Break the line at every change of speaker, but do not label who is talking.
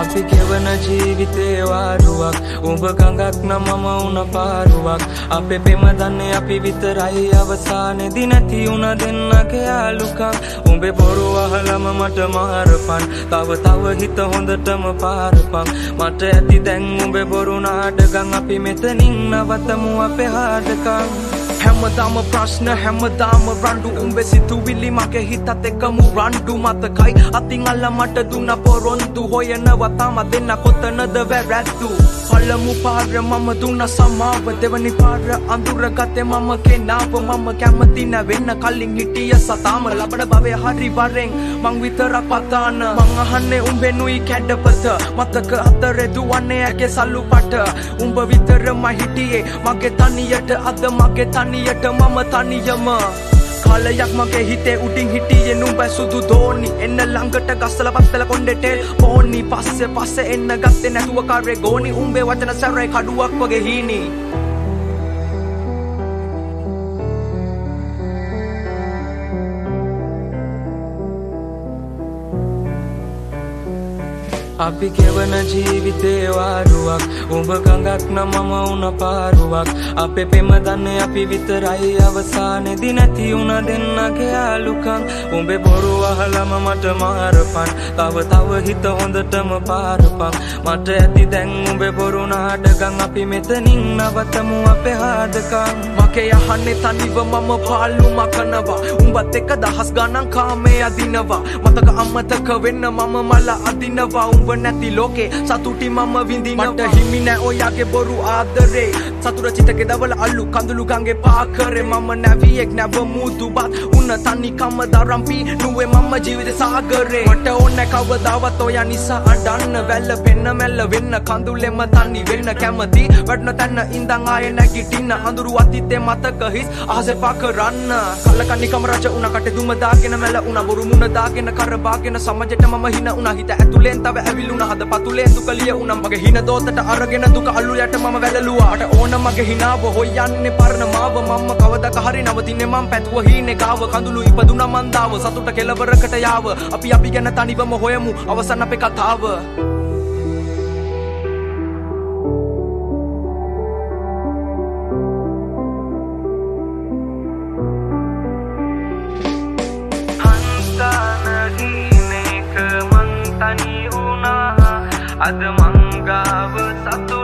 අපි ගෙවන ජීවිතේ වාරුවක් උඹ ගඟක් නම් මම උන පාරුවක් අපේ පෙම දන්නේ අපි විතරයි අවසානේදී නැති උන දෙන්නගේ යාළුකම් උඹේ බොරු අහලම මට මාරපන් තව හිත හොඳටම පාරපන් මට ඇති දැන් උඹේ බොරු නාටකම් අපි මෙතනින් නවතමු අපේ හාඩකම් හැමදාම ප්‍රශ්න හැමදාම රණ්ඩු උඹේ සිතුවිලි මගේ හිතත් එක්කම රණ්ඩු මතකයි අතින් අල්ල මට දුන්න පොරොන්දු හොයනවා තාම දෙන්න කොතනද වැරැද්දු පළමු පාර මම දුන්න සමාව දෙවනි පාර අඳුරගත්තේ මම කෙනාව මම කැමති නැවෙන්න කලින් හිටිය සතාම ලබන භවය හරි වරෙන් මං විතරක් පතාන මං අහන්නේ උඹෙනුයි කැඩපත මතක අතරේ දුවන්නේ ඇගේ සල්ලු පට උඹ විතරම හිටියේ මගේ තනියට අද මගේ තනියට මම තනියම කාලයක් මගේ හිතේ උඩින් හිටියේ නුඹ සුදු දෝනි එන්න ළඟට ගස්සලා පස්සලා කොණ්ඩෙට පොනි පස්සේ එන්න ගත්තේ නැතුව කාරේ ගෝනි උඹේ වචන සැරේ කඩුවක් වගේ හීනි අපි ගෙවන ජීවිතේ වාරුවක් උඹ ගඟක් නම් මම උන පාරුවක් අපේ පෙම දන්නේ අපි විතරයි අවසානේදී නැති උන දෙන්නගේ යාළුකම් උඹේ බොරු අහලම මට මාරපන් තව හිත හොඳටම පාරපන් මට ඇති දැන් උඹේ බොරු නාටකම් අපි මෙතනින් නවතමු අපේ හාඩකම් මගේ යහන්නේ තනිව මම පාළු මකනවා උඹත් එක්ක දහස් ගණන් කාමේ අදිනවා මතක අමතක වෙන්න මම මල අදිනවා නැති ලෝකේ සතුටි මම විඳිනවා මට හිමි නෑ ඔයාගේ බොරු ආදරේ සතුර චිතකේ දවල අල්ලු කඳුළු ගංගේ පාකරේ මම නැවියෙක් නැව මුදුබත් උන්න තනි කම දරම්පි නුවේ මම ජීවිත සාගරේ මට ඕන කවදාවත් ඔයා නිසා අඬන්න වැල්ල පෙන්න මැල්ල වෙන්න කඳුලෙම තනි වෙන්න කැමති වඩන තැන ඉඳන් ආයේ නැගිටින්න අඳුරු අතීතේ මතක හිස් අහසේ පා කරන්න කල්ලකන්නි කම රජ උන කටේ දුම දාගෙන මැල උන බොරු මුණ දාගෙන කරබාගෙන සමජෙට මම හින උන හිත ඇතුලෙන් තව ඇවිලුණ හද පතුලේ දුකලිය උනම් මගේ හින දෝතට අරගෙන දුක අල්ලු යට මම වැළලුවා මට ඕන මගේ හිනාව හොයන්නේ පරණ මාව මම කවදක හරි නවතින්නේ මම පැතුව හීනේ ගාව කඳුළු ඉපදුනා මන්දාව සතුට කෙලවරකට යාව අපි ගැන තනිවම හොයමු අවසන් අපේ කතාව අද මංගාව සතු